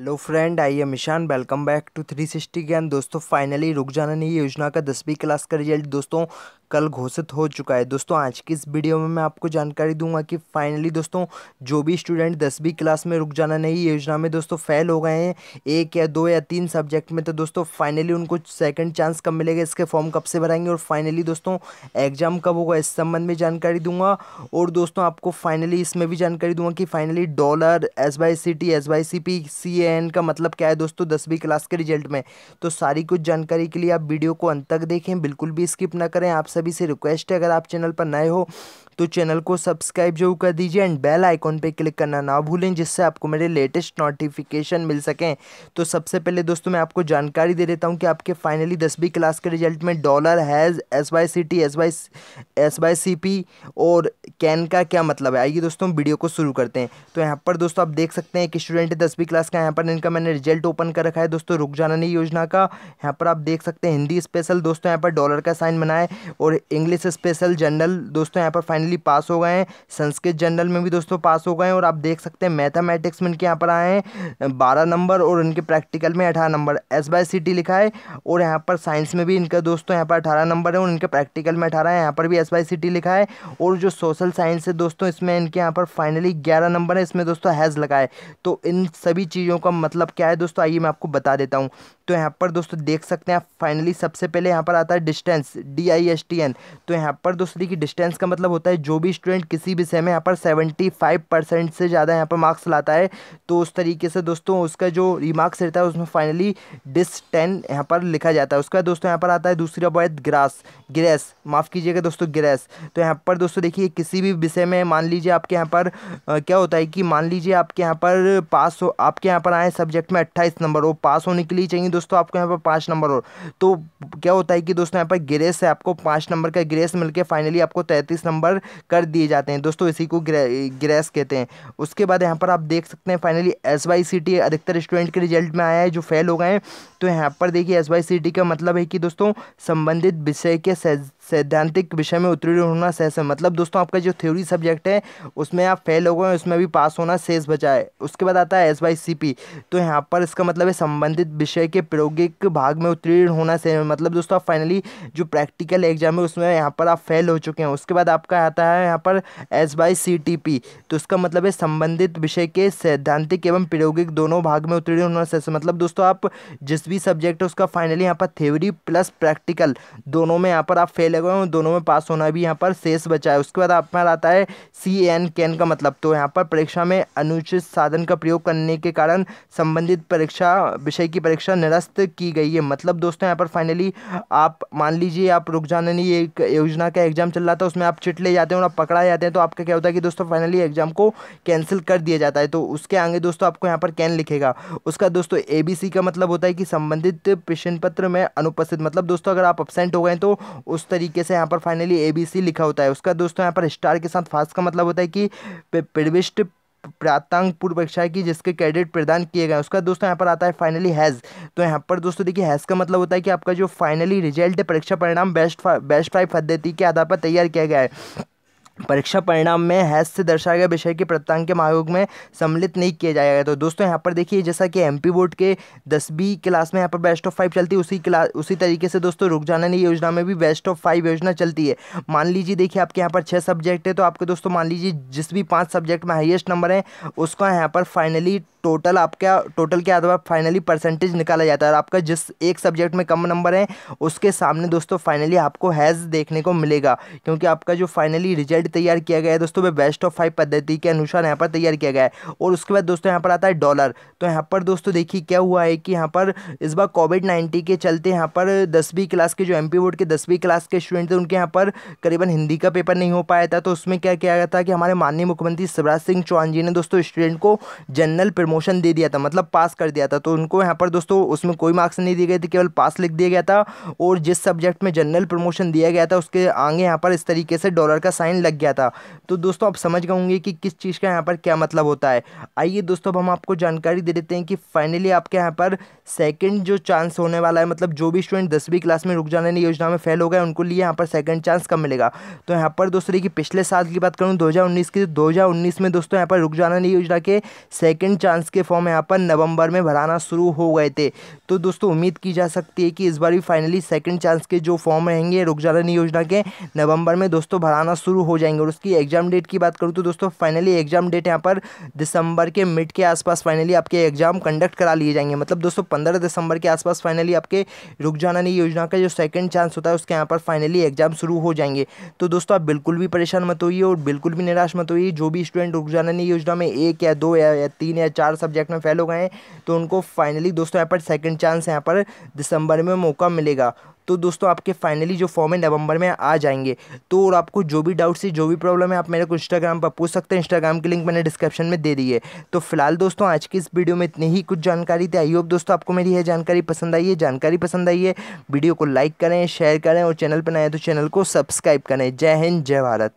Hello friend, I am Ishan. Welcome back to 360 Gyan. दोस्तों finally रुक जाना नहीं योजना का 10वीं क्लास का रिजल्ट दोस्तों कल घोषित हो चुका है। दोस्तों आज की इस वीडियो में मैं आपको जानकारी दूंगा कि फाइनली दोस्तों जो भी स्टूडेंट 10वीं क्लास में रुक जाना नहीं योजना में दोस्तों फेल हो गए हैं एक या दो या तीन सब्जेक्ट में, तो दोस्तों फाइनली उनको सेकंड चांस कब मिलेगा, इसके फॉर्म कब से भराएंगे और फाइनली दोस्तों एग्जाम कब होगा, इस संबंध में जानकारी दूंगा। और दोस्तों आपको फाइनली इसमें भी जानकारी दूंगा कि finally dollar, SYCT, SYCP, CAN का मतलब क्या है दोस्तों 10वीं क्लास के रिजल्ट में। तो सारी कुछ जानकारी के लिए आप वीडियो को अंत तक देखें, बिल्कुल भी स्किप ना करें। आप सभी से रिक्वेस्ट है, अगर आप चैनल पर नए हो तो चैनल को सब्सक्राइब जरूर कर दीजिए एंड बेल आइकॉन पे क्लिक करना ना भूलें, जिससे आपको मेरे लेटेस्ट नोटिफिकेशन मिल सकें। तो सबसे पहले दोस्तों मैं आपको जानकारी दे देता हूं कि आपके फाइनली 10वीं क्लास के रिजल्ट में डॉलर, हैज़, SYCT, SYCP और कैन का क्या मतलब है। आइए दोस्तों वीडियो को शुरू करते हैं। तो यहाँ पर दोस्तों आप देख सकते हैं कि स्टूडेंट 10वीं क्लास का, यहाँ पर इनका मैंने रिजल्ट ओपन कर रखा है दोस्तों रुक जाना नहीं योजना का। यहाँ पर आप देख सकते हैं हिंदी स्पेशल दोस्तों यहाँ पर डॉलर का साइन बना है और इंग्लिश स्पेशल जनरल दोस्तों यहाँ पर फाइनली पास हो गए हैं। संस्कृत जनरल में भी दोस्तों पास हो गए हैं और आप देख सकते हैं मैथमेटिक्स में इनके यहाँ पर आए हैं 12 नंबर और इनके प्रैक्टिकल में 18 नंबर SYCT लिखा है। और यहाँ पर साइंस में भी इनका दोस्तों यहाँ पर 18 नंबर है और इनके प्रैक्टिकल में 18 है, यहाँ पर भी SYCT लिखा है। और जो सोशल साइंस है दोस्तों इसमें इनके यहाँ पर फाइनली 11 नंबर है, इसमें दोस्तों हैज़ लगा है। तो इन सभी चीज़ों का मतलब क्या है दोस्तों, आइए मैं आपको बता देता हूँ। तो यहाँ पर दोस्तों देख सकते हैं आप फाइनली सबसे पहले यहाँ पर आता है डिस्टेंस, DISTN। तो यहाँ पर दोस्तों देखिए डिस्टेंस का मतलब होता है जो भी स्टूडेंट किसी विषय में यहाँ पर 75% से ज़्यादा यहाँ पर मार्क्स लाता है, तो उस तरीके से दोस्तों उसका जो रिमार्क्स रहता है उसमें फाइनली DIS10 यहाँ पर लिखा जाता है। उसका दोस्तों यहाँ पर आता है दूसरा वर्ड ग्रेस, माफ़ कीजिएगा दोस्तों ग्रेस। तो यहाँ पर दोस्तों देखिए किसी भी विषय में मान लीजिए आपके यहाँ पर क्या होता है कि मान लीजिए आपके यहाँ पर पास हो, आपके यहाँ पर आए सब्जेक्ट में 28 नंबर, वो पास होने के लिए चाहिए दोस्तों आपको यहाँ पर 5 नंबर हो। तो क्या होता है कि दोस्तों यहाँ पर ग्रेस है, आपको 5 नंबर का ग्रेस मिलके फाइनली आपको 33 नंबर कर दिए जाते हैं दोस्तों, इसी को ग्रेस कहते हैं। उसके बाद यहाँ पर आप देख सकते हैं फाइनली SYCT अधिकतर स्टूडेंट के रिजल्ट में आया है जो फेल हो गए हैं। तो यहाँ पर देखिए SYCT का मतलब है कि दोस्तों संबंधित विषय के सैद्धांतिक विषय में उत्तीर्ण होना शेष है। मतलब दोस्तों आपका जो थ्योरी सब्जेक्ट है उसमें आप फेल हो गए, उसमें भी पास होना शेष बचा है। उसके बाद आता है SYCP। तो यहाँ पर इसका मतलब है संबंधित विषय के प्रायोगिक भाग में उत्तीर्ण होना शेष। मतलब दोस्तों आप फाइनली जो प्रैक्टिकल एग्जाम है उसमें यहाँ पर आप फेल हो चुके हैं। उसके बाद आपका आता है यहाँ पर SYCTP। तो इसका मतलब है संबंधित विषय के सैद्धांतिक एवं प्रायोगिक दोनों भाग में उत्तीर्ण होना शेष। मतलब दोस्तों आप जिस भी सब्जेक्ट है उसका फाइनली यहाँ पर थ्योरी प्लस प्रैक्टिकल दोनों में यहाँ पर आप फेल हो गए, दोनों में पास होना भी यहाँ पर शेष बचा है। उसके बाद आप पर आता है कैन का मतलब, तो यहाँ पर परीक्षा में अनुचित साधन का प्रयोग करने के कारण संबंधित परीक्षा विषय की परीक्षा निरस्त की गई है। मतलब दोस्तों यहाँ पर फाइनली आप मान लीजिए आप रुक जाना नहीं एक योजना का एग्जाम चल रहा था, उसमें आप चिट ले जाते हैं और आप पकड़ा जाते हैं, तो आपका क्या होता है कि दोस्तों फाइनली एग्जाम को कैंसिल कर दिया जाता है। तो उसके आगे दोस्तों आपको यहाँ पर कैन लिखेगा। उसका दोस्तों ABC का मतलब होता है कि संबंधित प्रश्न पत्र में अनुपस्थित। मतलब दोस्तों अगर आप अपसेंट हो गए तो उस तरीके से यहाँ पर फाइनली ABC लिखा होता है। उसका दोस्तों यहाँ पर स्टार के साथ फास्ट का मतलब होता है कि प्रविष्ट प्राप्तांक पूर्व परीक्षा की जिसके क्रेडिट प्रदान किए गए। उसका दोस्तों यहाँ पर आता है फाइनली हैज़। तो यहाँ पर दोस्तों देखिए हैज़ का मतलब होता है कि आपका जो फाइनली रिजल्ट है परीक्षा परिणाम बेस्ट 5 पद्धति के आधार पर तैयार किया गया है। परीक्षा परिणाम में हैश से दर्शाए गए विषय के प्राप्तांक के महायोग में सम्मिलित नहीं किया जाएगा। तो दोस्तों यहाँ पर देखिए जैसा कि MP बोर्ड के 10वीं क्लास में यहाँ पर बेस्ट ऑफ 5 चलती है, उसी तरीके से दोस्तों रुक जाना नहीं योजना में भी बेस्ट ऑफ 5 योजना चलती है। मान लीजिए देखिए आपके यहाँ पर 6 सब्जेक्ट है, तो आपके दोस्तों मान लीजिए जिस भी 5 सब्जेक्ट में हाईएस्ट नंबर है उसका यहाँ पर फाइनली टोटल के आधार पर फाइनली परसेंटेज निकाला जाता है। और आपका जिस एक सब्जेक्ट में कम नंबर है उसके सामने दोस्तों फाइनली आपको हैज़ देखने को मिलेगा, क्योंकि आपका जो फाइनली रिजल्ट तैयार किया गया है दोस्तों वो बेस्ट ऑफ 5 पद्धति के अनुसार यहाँ पर तैयार किया गया है। और उसके बाद दोस्तों यहाँ पर आता है डॉलर। तो यहाँ पर दोस्तों देखिए क्या हुआ है कि यहाँ पर इस बार कोविड-19 के चलते यहाँ पर 10वीं क्लास के जो MP बोर्ड के 10वीं क्लास के स्टूडेंट थे उनके यहाँ पर करीबन हिंदी का पेपर नहीं हो पाया था। तो उसमें क्या किया गया था कि हमारे माननीय मुख्यमंत्री शिवराज सिंह चौहान जी ने दोस्तों स्टूडेंट को जनरल प्रमोशन दे दिया था, मतलब पास कर दिया था। तो उनको यहाँ पर दोस्तों उसमें कोई मार्क्स नहीं दिए गए थे, केवल पास लिख दिया गया था। और जिस सब्जेक्ट में जनरल प्रमोशन दिया गया था उसके आगे यहाँ पर इस तरीके से डॉलर का साइन लग गया था। तो दोस्तों आप समझ गए होंगे कि किस चीज़ का यहाँ पर क्या मतलब होता है। आइए दोस्तों अब हम आपको जानकारी दे देते हैं कि फाइनली आपके यहाँ पर सेकंड जो चांस होने वाला है, मतलब जो भी स्टूडेंट 10वीं क्लास में रुक जाने की योजना में फेल हो गए उनको लिए यहाँ पर सेकंड चांस कब मिलेगा। तो यहाँ पर दोस्तों देखिए पिछले साल की बात करूँ 2019 की, 2019 में दोस्तों यहाँ पर रुक जाना नहीं योजना के सेकंड चांस के फॉर्म यहाँ पर नवंबर में भराना शुरू हो गए थे। तो दोस्तों उम्मीद की जा सकती है कि इस बार भी फाइनली सेकंड चांस के जो फॉर्म रहेंगे रुक जाना नहीं योजना के नवंबर में दोस्तों भराना शुरू हो जाएंगे। और उसकी एग्जाम डेट की बात करूँ तो दोस्तों फाइनली एग्जाम डेट यहाँ पर दिसंबर के मिड के आसपास फाइनली आपके एग्जाम कंडक्ट करा लिए जाएंगे। मतलब दोस्तों 15 दिसंबर के आसपास फाइनली आपके रुक जाना नहीं योजना का जो सेकंड चांस होता है उसके यहाँ पर फाइनली एग्जाम शुरू हो जाएंगे। तो दोस्तों आप बिल्कुल भी परेशान मत होइए और बिल्कुल भी निराश मत होइए। जो भी स्टूडेंट रुक जाना नहीं योजना में 1 या 2 या 3 या 4 सब्जेक्ट में फेल हो गए हैं तो उनको फाइनली दोस्तों यहाँ पर सेकंड चांस यहाँ पर दिसंबर में मौका मिलेगा। तो दोस्तों आपके फाइनली जो फॉर्म है नवंबर में आ जाएंगे। तो और आपको जो भी डाउट्स है जो भी प्रॉब्लम है आप मेरे को इंस्टाग्राम पर पूछ सकते हैं। इंस्टाग्राम की लिंक मैंने डिस्क्रिप्शन में दे दी है। तो फिलहाल दोस्तों आज की इस वीडियो में इतनी ही कुछ जानकारी थी। आई होप दोस्तों आपको मेरी यह जानकारी पसंद आई है। जानकारी पसंद आई है वीडियो को लाइक करें, शेयर करें और चैनल पर नए हैं तो चैनल को सब्सक्राइब करें। जय हिंद, जय भारत।